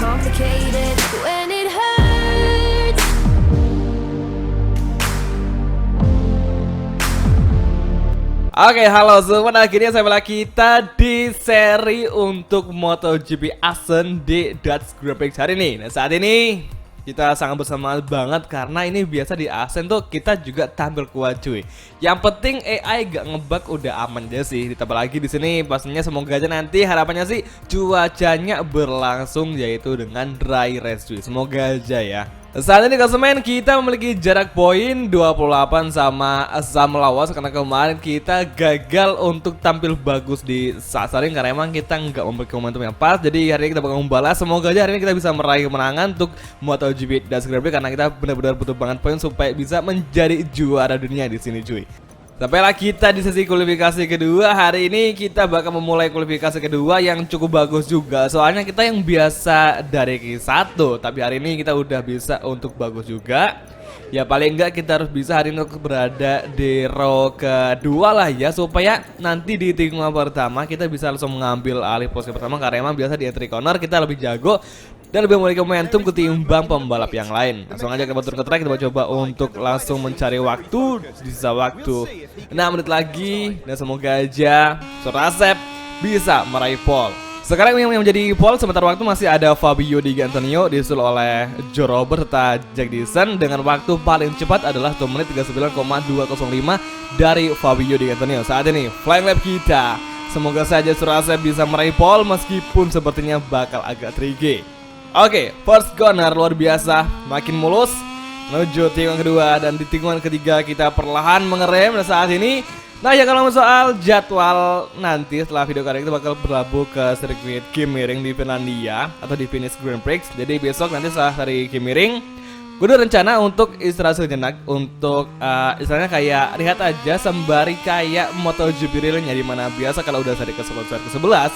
complicated when it hurts. Oke, halo semua. Akhirnya sampai lagi kita di seri untuk MotoGP Asen di Dutch Grand Prix hari ini. Nah, saat ini kita sangat bersemangat banget karena ini biasa di Asen tuh kita juga tampil kuat cuy. Yang penting AI gak ngebug udah aman aja sih. Ditambah lagi di sini pastinya semoga aja nanti harapannya sih cuacanya berlangsung yaitu dengan dry race cuy. Semoga aja ya. Saat ini klasemen kita memiliki jarak poin 28 sama Sam Lawas karena kemarin kita gagal untuk tampil bagus di Sassaring karena emang kita nggak memiliki momentum yang pas. Jadi hari ini kita bakal membalas. Semoga aja hari ini kita bisa meraih kemenangan untuk MotoGP Dutch Grand Prix karena kita benar-benar butuh banget poin supaya bisa menjadi juara dunia di sini cuy. Sampailah kita di sesi kualifikasi kedua. Hari ini kita bakal memulai kualifikasi kedua yang cukup bagus juga. Soalnya kita yang biasa dari Q1, tapi hari ini kita udah bisa untuk bagus juga. Ya paling enggak kita harus bisa hari ini untuk berada di row kedua lah ya, supaya nanti di tikungan pertama kita bisa langsung mengambil alih posisi pertama karena emang biasa di entry corner kita lebih jago dan lebih memiliki momentum ketimbang pembalap yang lain. Langsung aja kita turun ke track, kita coba untuk langsung mencari waktu di sisa waktu 6 menit lagi dan semoga aja Sorasep bisa meraih pole. Sekarang yang menjadi pole sementara waktu masih ada Fabio Di Antonio disusul oleh Joe Robert serta Jack Dixon dengan waktu paling cepat adalah 1 menit 39,205 dari Fabio Di Antonio. Saat ini flying lap kita. Semoga saja Sorasep bisa meraih pole meskipun sepertinya bakal agak tricky. Oke, first corner luar biasa, makin mulus menuju tikungan kedua dan di tikungan ketiga kita perlahan mengerem dan saat ini. Nah ya kalau soal jadwal nanti setelah video kali ini kita bakal berlabuh ke sirkuit Kemiring di Finlandia atau di Finnish Grand Prix. Jadi besok nanti setelah dari Kemiring gue udah rencana untuk istirahat sejenak untuk istilahnya kayak lihat aja sembari kayak MotoGP realnya, dimana biasa kalau udah dari ke-11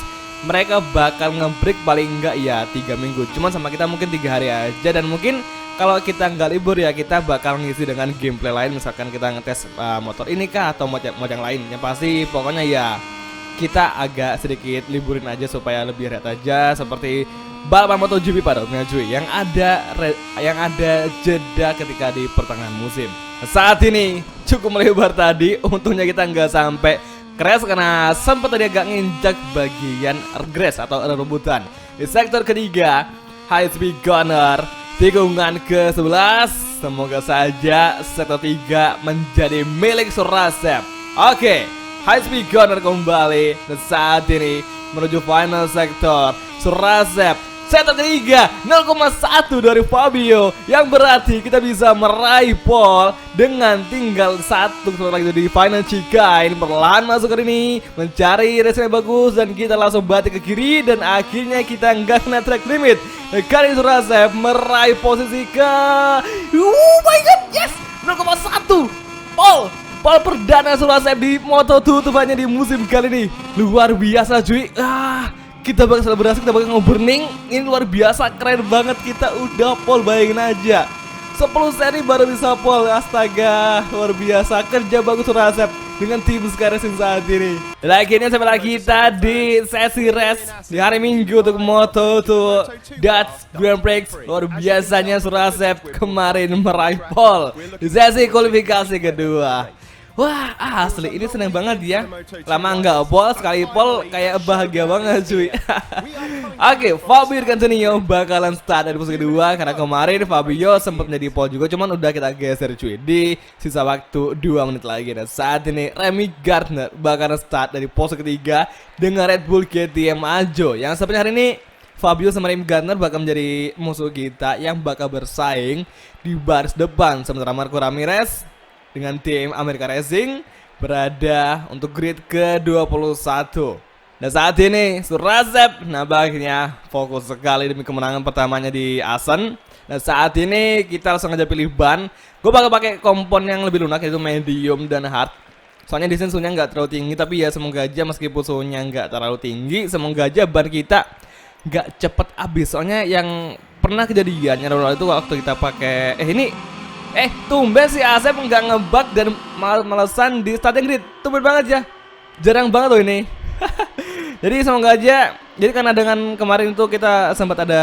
mereka bakal nge-break paling enggak ya 3 minggu. Cuman sama kita mungkin 3 hari aja. Dan mungkin kalau kita nggak libur ya kita bakal ngisi dengan gameplay lain. Misalkan kita ngetes motor ini kah atau mod yang lain. Yang pasti pokoknya ya kita agak sedikit liburin aja supaya lebih rehat aja. Seperti balapan MotoGP pada umumnya cuy, yang ada jeda ketika di pertengahan musim. Saat ini cukup melebar tadi. Untungnya kita nggak sampai crash karena sempat tadi agak nginjak bagian grass atau rebutan. Di sektor ketiga, high speed corner, tikungan ke-11. Semoga saja sektor 3 menjadi milik Sorasep. Oke, high speed corner kembali dan saat ini menuju final sektor. Sorasep sektor ketiga 0,1 dari Fabio, yang berarti kita bisa meraih pole dengan tinggal 1 lagi di final chicane. Perlahan masuk ke ini mencari race yang bagus dan kita langsung batik ke kiri dan akhirnya kita nggak kena track limit. Kali Sorasep meraih posisi ke oh my god, yes, 0,1 pole perdana Sorasep di Moto2 tutupannya di musim kali ini. Luar biasa cuy. Kita bakal selebrasi, kita bakal ngobrning. Ini luar biasa, keren banget. Kita udah pole, bayangin aja 10 seri baru bisa pole. Astaga, luar biasa. Kerja bagus Sorasep dengan tim Sky Racing saat ini. Dan akhirnya sampai lagi kita di sesi race di hari Minggu untuk Moto2 Dutch Grand Prix. Luar biasanya Sorasep kemarin meraih pole di sesi kualifikasi kedua. Wah asli ini seneng banget ya. Lama nggak pole, sekali pole kayak bahagia banget cuy. Oke, Fabio Di Antonio bakalan start dari posisi kedua karena kemarin Fabio sempat menjadi pole juga, cuman udah kita geser cuy di sisa waktu 2 menit lagi. Dan saat ini Remy Gardner bakalan start dari posisi ketiga dengan Red Bull KTM Ajo, yang sebenarnya hari ini Fabio sama Remy Gardner bakal menjadi musuh kita yang bakal bersaing di baris depan, sementara Marco Ramirez dengan tim America Racing berada untuk grid ke-21. Dan saat ini Sorasep nampaknya fokus sekali demi kemenangan pertamanya di Asen. Dan saat ini kita langsung aja pilih ban. Gue bakal pakai kompon yang lebih lunak yaitu medium dan hard. Soalnya di sini suhunya nggak terlalu tinggi, tapi ya semoga aja meskipun suhunya nggak terlalu tinggi, semoga aja ban kita nggak cepet habis. Soalnya yang pernah kejadiannya lalu itu waktu kita pakai tumben si Asep nggak ngebug dan malesan di starting grid. Tumben banget ya, jarang banget loh ini. Jadi semoga aja Jadi karena dengan kemarin itu kita sempat ada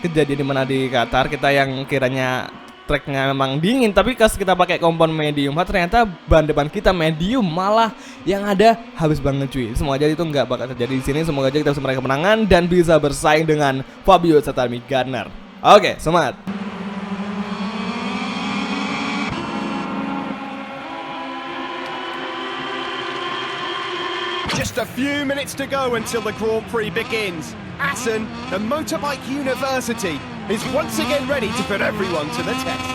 kejadian di mana di Qatar kita yang kiranya tracknya memang dingin, tapi pas kita pakai kompon medium ternyata ban depan kita medium, malah yang ada habis banget cuy. Semoga aja itu nggak bakal terjadi di sini. Semoga aja kita bisa meraih kemenangan dan bisa bersaing dengan Fabio serta Mick Gardner. Oke, semangat. Just a few minutes to go until the Grand Prix begins. Assen, the motorbike university, is once again ready to put everyone to the test.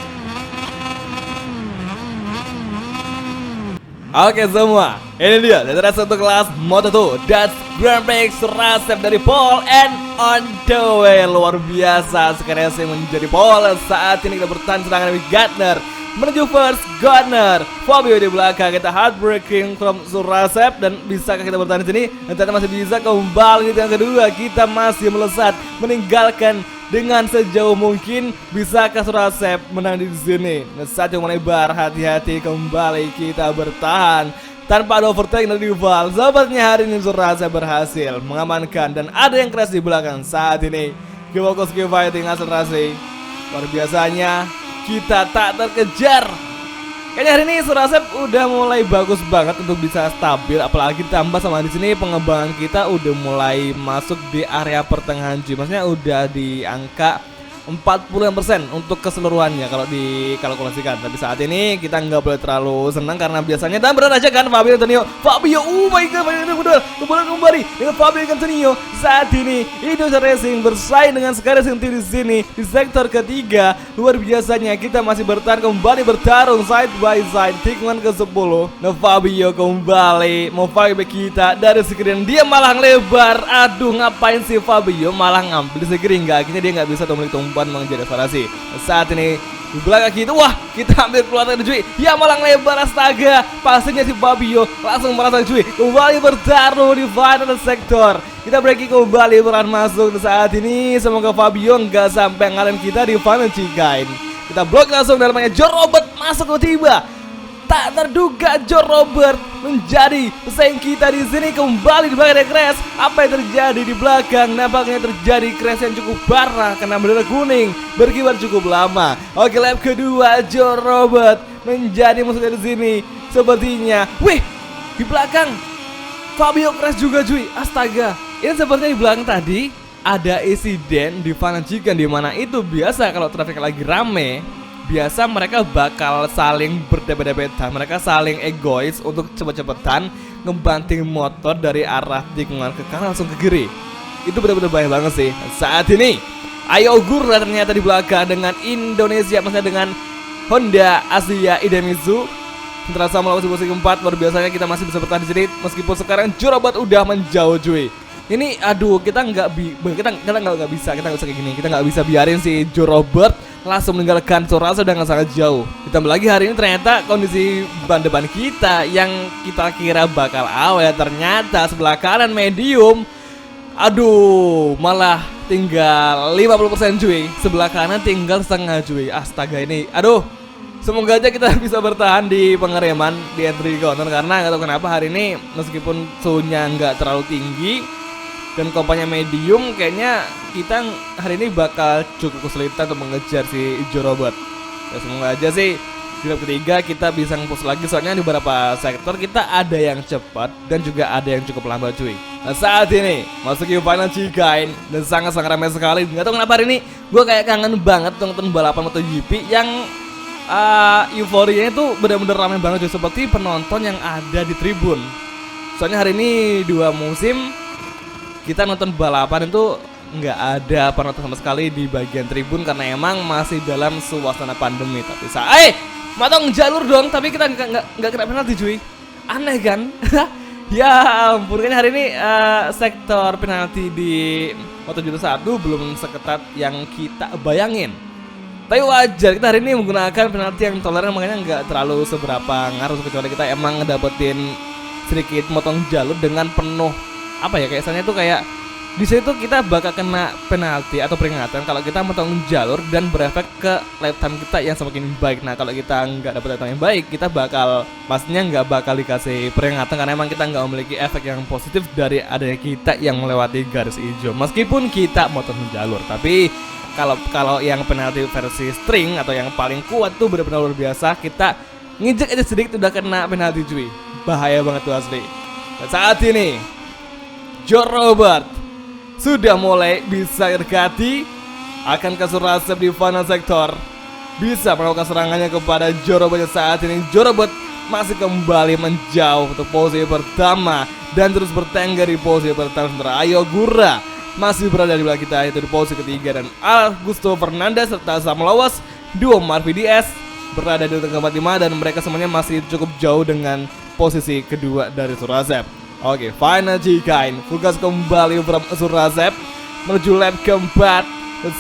Oke semua, ini dia dari satu kelas Moto2 Dutch Grand Prix Surasep dari pole and on the way. Luar biasa, sekarang saya menjadi pole. Saat ini kita bertahan sedangkan Mick Gardner menuju first corner. Fabio di belakang kita, heartbreaking from Surasep. Dan bisakah kita bertahan di sini? Dan ternyata masih bisa kembali di yang kedua. Kita masih melesat meninggalkan dengan sejauh mungkin. Bisakah Surasep menang di sini? Nah, saat yang melebar, hati-hati kembali kita bertahan tanpa ada overtake dari rival. Sahabatnya hari ini Surasep berhasil mengamankan dan ada yang crash di belakang. Saat ini Kawasaki fighting akselerasi. Luar biasanya kita tak terkejar. Kayaknya hari ini Surasep udah mulai bagus banget untuk bisa stabil, apalagi ditambah sama di sini pengembangan kita udah mulai masuk di area pertengahan cuy. Maksudnya udah di angka 40% untuk keseluruhannya kalau dikalkulasikan. Tapi saat ini kita nggak boleh terlalu senang karena biasanya dan benar aja kan Fabio Antonio. Fabio, oh my god, kembali dengan Fabio Antonio. Saat ini Indonesia Racing bersaing dengan Sky Racing Team di sini di sektor ketiga. Luar biasanya kita masih bertahan kembali bertarung side by side tikungan ke-10. Nah Fabio kembali mau fight kita dari screen, dia malah lebar. Aduh, ngapain sih Fabio malah ngambil screen, nggak akhirnya dia nggak bisa tumpuan mengejar akselerasi. Saat ini di belakang kita, wah kita ambil keluar dari cuy, ya malah lebar, astaga. Pastinya si Fabio langsung merasa cuy kembali bertaruh di final sektor. Kita breaking kembali peran masuk saat ini. Semoga Fabio nggak sampai ngalem kita di final cikain. Kita blok langsung dalamnya. Joe Robert masuk tiba. Tak terduga Joe Robert menjadi pesaing kita di sini, kembali di belakang crash. Apa yang terjadi di belakang? Nampaknya terjadi crash yang cukup parah karena bendera kuning berkibar cukup lama. Oke, lap kedua Joe Robert menjadi musuh di sini. Sepertinya, wih, di belakang Fabio crash juga cuy. Astaga, ini sepertinya di belakang tadi ada insiden di final chicken, di mana itu biasa kalau traffic lagi rame. Biasa mereka bakal saling berdebet-debetan, mereka saling egois untuk cepet-cepetan ngebanting motor dari arah tikungan ke kanan langsung ke kiri. Itu benar-benar bahaya banget sih. Saat ini Ayo Gura ternyata di belakang dengan Indonesia, maksudnya dengan Honda Asia Idemitsu. Terasa melawan posisi keempat. Luar biasanya kita masih bisa bertahan di sini meskipun sekarang Joe Robert udah menjauh cuy. Ini aduh, kita nggak bisa kayak gini. Kita nggak bisa biarin si Joe Robert langsung meninggalkan Surasep dengan sangat jauh. Ditambah lagi hari ini ternyata kondisi ban depan kita yang kita kira bakal awet, ternyata sebelah kanan medium. Aduh, malah tinggal 50% cuy. Sebelah kanan tinggal setengah cuy. Astaga ini, aduh. Semoga aja kita bisa bertahan di pengereman di entry corner, karena nggak tahu kenapa hari ini meskipun suhunya nggak terlalu tinggi dan kompanya medium, kayaknya kita hari ini bakal cukup kesulitan untuk mengejar si Joe Robert. Ya, semoga aja sih di lap ketiga kita bisa nge-push lagi, soalnya di beberapa sektor kita ada yang cepat dan juga ada yang cukup lambat cuy. Nah, saat ini masuk ke final chicane dan sangat-sangat ramai sekali. Nggak tahu kenapa hari ini gue kayak kangen banget nonton balapan MotoGP yang euforianya itu benar-benar ramai banget cuy, seperti penonton yang ada di tribun. Soalnya hari ini 2 musim kita nonton balapan itu nggak ada penonton sama sekali di bagian tribun karena emang masih dalam suasana pandemi. Tapi matong jalur dong, tapi kita nggak kena penalti cuy. Aneh kan? Ya ampun, kayaknya hari ini sektor penalti di Moto2 belum seketat yang kita bayangin. Tapi wajar, kita hari ini menggunakan penalti yang toleran, makanya nggak terlalu seberapa ngaruh, kecuali kita emang ngedapetin sedikit motong jalur dengan penuh, apa ya, kayak kesannya tuh kayak di situ kita bakal kena penalti atau peringatan kalau kita motong jalur dan berefek ke lap time kita yang semakin baik. Nah kalau kita nggak dapat lap time yang baik, kita bakal pastinya nggak bakal dikasih peringatan karena emang kita nggak memiliki efek yang positif dari adanya kita yang melewati garis hijau meskipun kita motong jalur. Tapi kalau yang penalti versi string atau yang paling kuat tuh benar-benar luar biasa. Kita nginjek aja sedikit udah kena penalti cuy, bahaya banget tuh asli. Dan saat ini Joe Robert sudah mulai bisa dekati akan ke Surasep di final sektor, bisa melakukan serangannya kepada Joe Robert. Saat ini Joe Robert masih kembali menjauh untuk posisi pertama dan terus bertengger di posisi pertama. Sementara Ayo Gura masih berada di belakang kita itu di posisi ketiga dan Augusto Fernandez serta Sam Lawas duo Marvi DS berada di tempat 5 dan mereka semuanya masih cukup jauh dengan posisi kedua dari Surasep. Oke, final Chicane Fugas kembali from Surasep menuju lap keempat.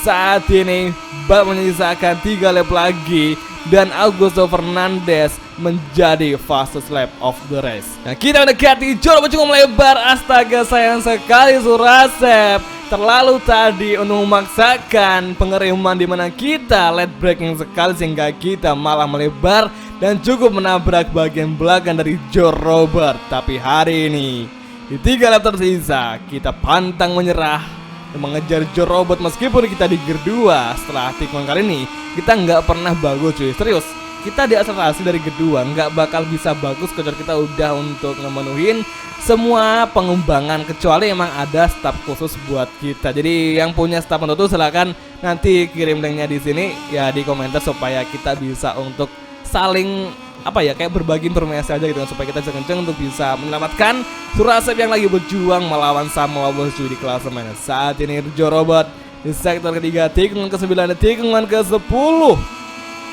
Saat ini bak menyisakan 3 lap lagi dan Augusto Fernandez menjadi fastest lap of the race. Nah kita mendekati Joe Robert cukup melebar. Astaga sayang sekali Surasep terlalu tadi untuk memaksakan pengeriman di mana kita late braking sekali sehingga kita malah melebar dan cukup menabrak bagian belakang dari Joe Robert. Tapi hari ini di 3 lap tersisa kita pantang menyerah dan mengejar Joe Robert meskipun kita di gear 2. Setelah tikungan kali ini kita nggak pernah bagus cuy, serius. Kita di akselerasi dari gear 2 nggak bakal bisa bagus kecuali kita udah untuk ngemenuhin semua pengembangan, kecuali emang ada staf khusus buat kita. Jadi yang punya staf tertentu silakan nanti kirim linknya di sini ya di komentar supaya kita bisa untuk saling kayak berbagi informasi aja gitu kan, supaya kita bisa kenceng untuk bisa menyelamatkan Surasep yang lagi berjuang melawan Sam Lawas di klasemen. Saat ini Joe Robert di sektor ketiga, tikungan ke-9 dan tikungan ke-10.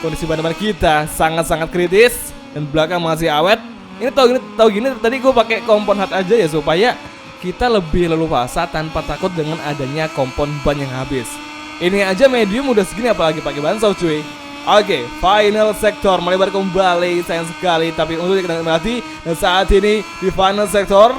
Kondisi ban kita sangat-sangat kritis dan belakang masih awet. Ini tahu gini tadi gue pakai kompon hard aja ya supaya kita lebih leluasa tanpa takut dengan adanya kompon ban yang habis. Ini aja medium udah segini apalagi pakai ban soft cuy. Oke, final sektor melebar kembali sayang sekali tapi untuk kita mati. Dan saat ini di final sektor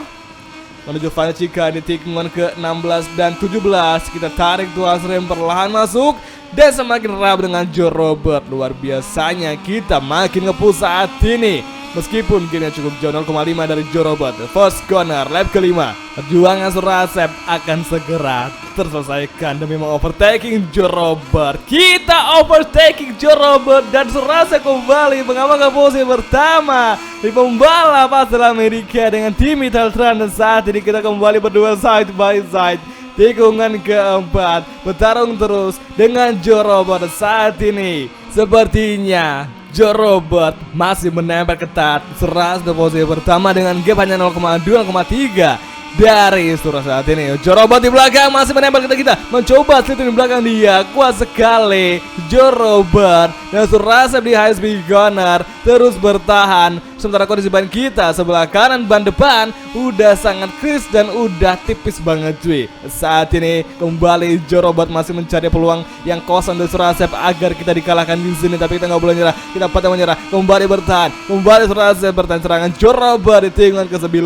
menuju final Chicane di tikungan ke-16 dan 17 kita tarik tuas rem perlahan masuk dan semakin rap dengan Joe Robert. Luar biasanya kita makin ngepush saat ini meskipun gamenya cukup jauh 0,5 dari Joe Robert. First corner lap kelima, perjuangan Surasep akan segera terselesaikan demi overtaking Joe Robert. Kita overtaking Joe Robert dan Surasep kembali mengamankan posisi pertama di pembalap asal Amerika dengan tim Italtran. Dan saat ini kita kembali berdua side by side. Tikungan keempat bertarung terus dengan Joe Robert. Saat ini sepertinya Joe Robert masih menempel ketat Surasep di posisi pertama dengan gap hanya 0,2-0,3 dari Surasep. Saat ini Joe Robert di belakang masih menempel kita mencoba slip di belakang dia, kuat sekali Joe Robert dan Surasep di high speed corner terus bertahan. Sementara kondisi ban kita sebelah kanan ban depan udah sangat kritis dan udah tipis banget cuy. Saat ini kembali Joe Robert masih mencari peluang yang kosong dari Surasep agar kita dikalahkan di sini, tapi kita nggak boleh nyerah. Kita patah menyerah, kembali bertahan, kembali Surasep bertahan serangan Joe Robert di tikungan ke-9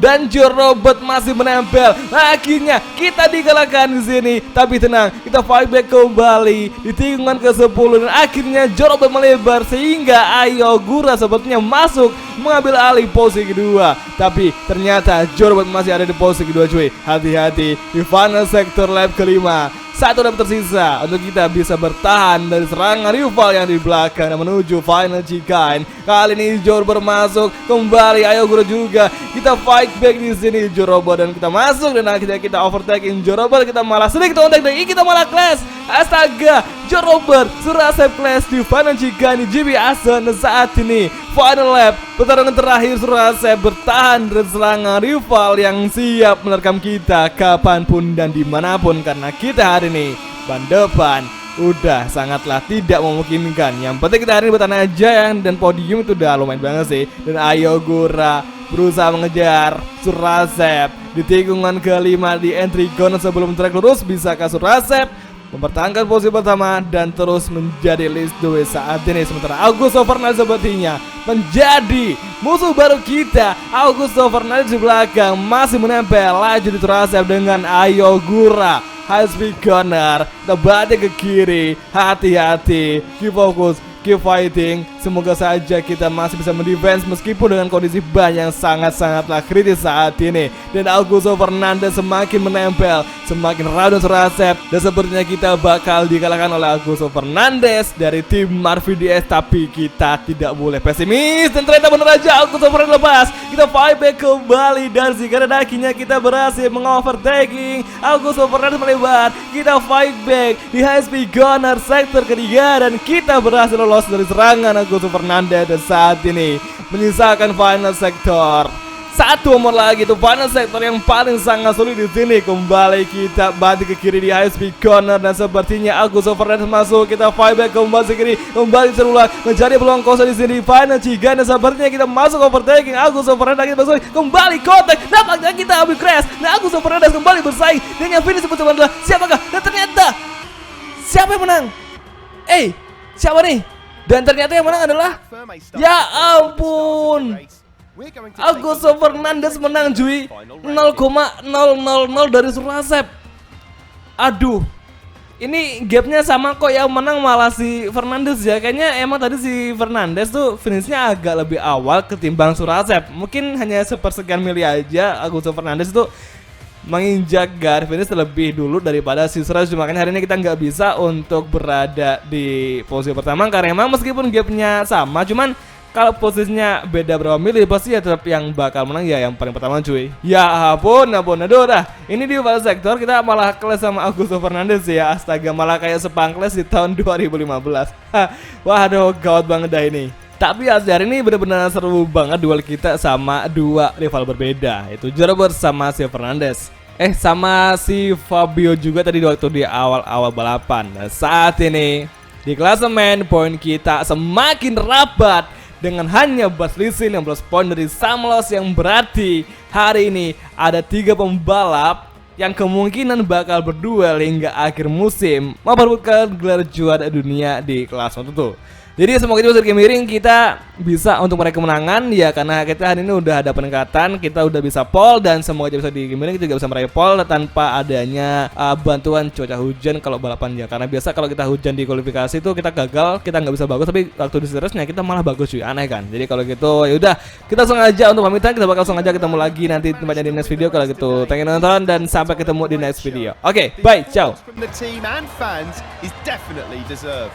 dan Joe Robert masih menempel. Akhirnya kita dikalahkan di sini, tapi tenang, kita fight back kembali di tikungan ke-10 dan akhirnya Joe Robert melebar sehingga Ayo Gura sepertinya masuk mengambil alih posisi kedua. Tapi ternyata Joe Robert masih ada di posisi kedua cuy. Hati-hati di final sektor lap kelima. 1 lap tersisa untuk kita bisa bertahan dari serangan rival yang di belakang dan menuju final Chicane. Kali ini Joe Robert masuk kembali, Ayo Gura juga. Kita fight back di sini Joe Robert dan kita masuk dan akhirnya kita overtaking Joe Robert. Kita malah sedikit kontak dan kita malah clash. Astaga, Joe Robert Surasep clash di final Chicane GP Assen. Dan saat ini final lap pertarungan terakhir Surasep bertahan dari serangan rival yang siap menerkam kita kapanpun dan dimanapun karena kita hari ini ban depan udah sangatlah tidak memungkinkan. Yang penting kita hari ini bertahan aja dan podium itu udah lumayan banget sih. Dan Ayo Gura berusaha mengejar Surasep di tikungan ke-5 di entry corner sebelum track lurus. Bisakah Surasep mempertahankan posisi pertama dan terus menjadi list 2 saat ini? Sementara Augusto Fernandez sepertinya menjadi musuh baru kita Augusto Fernandes di belakang masih menempel laju di Turasep dengan Ayo Gura. High speed corner, tebaknya ke kiri, hati-hati, keep fokus, keep fighting. Semoga saja kita masih bisa mendefense meskipun dengan kondisi ban yang sangatlah kritis saat ini. Dan Augusto Fernandes semakin menempel, semakin rawan Turasep, dan sepertinya kita bakal dikalahkan oleh Augusto Fernandes dari tim Marvi DS. Tapi kita tidak boleh pesimis, dan ternyata benar aja Augusto Fernandes lepas. Kita fight back kembali dan karena akhirnya kita berhasil mengovertaking Augusto Fernandes melebar. Kita fight back di high speed corner sektor ketiga dan kita berhasil lolos dari serangan Augusto Fernandes. Dan saat ini menyisakan final sektor. Satu nomor lagi itu final sektor yang paling sangat sulit di sini. Kembali kita banting ke kiri di high speed corner dan sepertinya Augusto Fernandes masuk. Kita fight back kembali ke kiri, kembali terulang menjadi peluang kosong di sini di final ciga dan sepertinya kita masuk overtaking. Augusto Fernandes kita masuk kembali kontak. Nampaknya kita ambil crash. Nah, Augusto Fernandes kembali bersaing dengan finish pertemuan adalah siapakah? Dan ternyata siapa yang menang? Siapa nih? Dan ternyata yang menang adalah ya ampun, Augusto Fernandes menang cuy. 0,000 dari Turasep. Aduh, ini gapnya sama kok, yang menang malah si Fernandes ya. Kayaknya emang tadi si Fernandes tuh finishnya agak lebih awal ketimbang Turasep. Mungkin hanya sepersekian mili aja Augusto Fernandes tuh menginjak garis finish terlebih dulu daripada si Turasep. Makanya hari ini kita nggak bisa untuk berada di posisi pertama karena emang meskipun gapnya sama, cuman kalau posisinya beda berapa mili pasti ya tetap yang bakal menang ya yang paling pertama cuy. Ya ampun, aduh dah. Ini di final sektor kita malah kelas sama Augusto Fernandes ya. Astaga, malah kayak sepangkles di tahun 2015. Waduh, gawat banget dah ini. Tapi hari ini benar-benar seru banget duel kita sama dua rival berbeda. Itu juara bersama si Fernandes. Sama si Fabio juga tadi waktu di awal-awal balapan. Dan saat ini di klasemen poin kita semakin rapat dengan hanya berselisih 16 poin dari Samlos, yang berarti hari ini ada 3 pembalap yang kemungkinan bakal berduel hingga akhir musim memperebutkan gelar juara dunia di kelas tertentu. Jadi semoga itu Game Miring kita bisa untuk meraih kemenangan ya, karena kita hari ini udah ada peningkatan, kita udah bisa pole, dan semoga bisa di Game Miring kita juga bisa meraih pole tanpa adanya bantuan cuaca hujan kalau balapan ya. Karena biasa kalau kita hujan di kualifikasi itu kita gagal, kita nggak bisa bagus, tapi waktu di seriesnya kita malah bagus cuy, aneh kan. Jadi kalau gitu ya udah, kita langsung aja untuk pamitan, kita bakal langsung aja ketemu lagi nanti tempatnya di next video. Kalau gitu thank you nonton dan sampai ketemu di next video. Oke, bye, ciao. From the team and fans is definitely deserved.